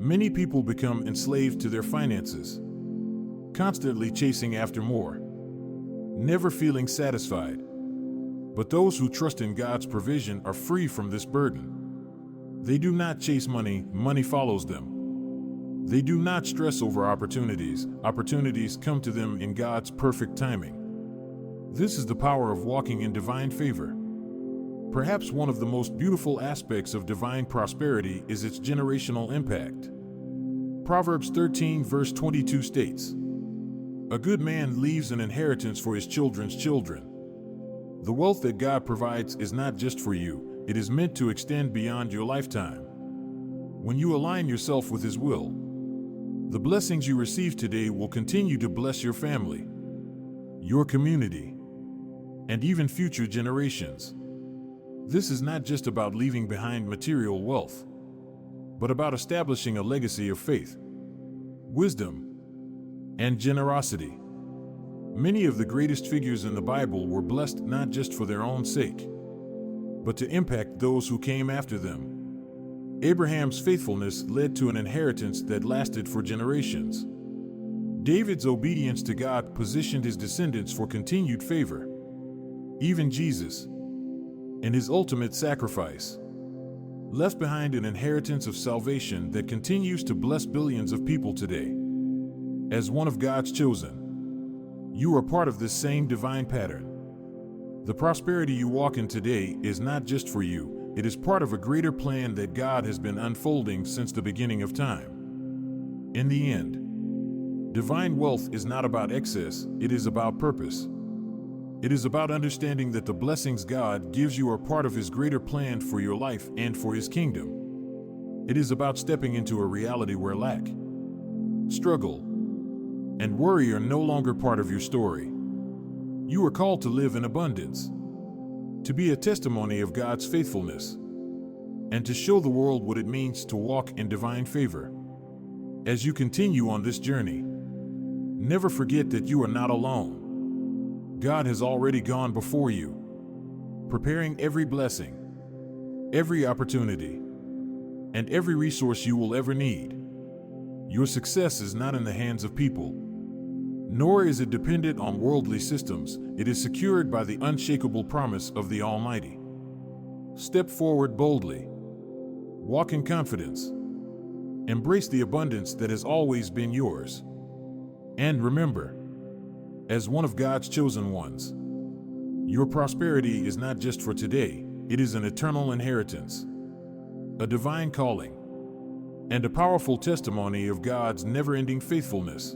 S1: Many people become enslaved to their finances, constantly chasing after more, never feeling satisfied. But those who trust in God's provision are free from this burden. They do not chase money, money follows them. They do not stress over opportunities, opportunities come to them in God's perfect timing. This is the power of walking in divine favor. Perhaps one of the most beautiful aspects of divine prosperity is its generational impact. Proverbs 13 verse 22 states, "A good man leaves an inheritance for his children's children." The wealth that God provides is not just for you, it is meant to extend beyond your lifetime. When you align yourself with His will, the blessings you receive today will continue to bless your family, your community, and even future generations. This is not just about leaving behind material wealth, but about establishing a legacy of faith, wisdom, and generosity. Many of the greatest figures in the Bible were blessed not just for their own sake, but to impact those who came after them. Abraham's faithfulness led to an inheritance that lasted for generations. David's obedience to God positioned his descendants for continued favor. Even Jesus, in his ultimate sacrifice, left behind an inheritance of salvation that continues to bless billions of people today. As one of God's chosen, you are part of this same divine pattern. The prosperity you walk in today is not just for you, it is part of a greater plan that God has been unfolding since the beginning of time. In the end, divine wealth is not about excess, it is about purpose. It is about understanding that the blessings God gives you are part of His greater plan for your life and for His kingdom. It is about stepping into a reality where lack, struggle, and worry are no longer part of your story. You are called to live in abundance, to be a testimony of God's faithfulness, and to show the world what it means to walk in divine favor. As you continue on this journey, never forget that you are not alone. God has already gone before you, preparing every blessing, every opportunity, and every resource you will ever need. Your success is not in the hands of people, nor is it dependent on worldly systems. It is secured by the unshakable promise of the Almighty. Step forward boldly. Walk in confidence. Embrace the abundance that has always been yours. And remember, as one of God's chosen ones, your prosperity is not just for today, it is an eternal inheritance, a divine calling, and a powerful testimony of God's never-ending faithfulness.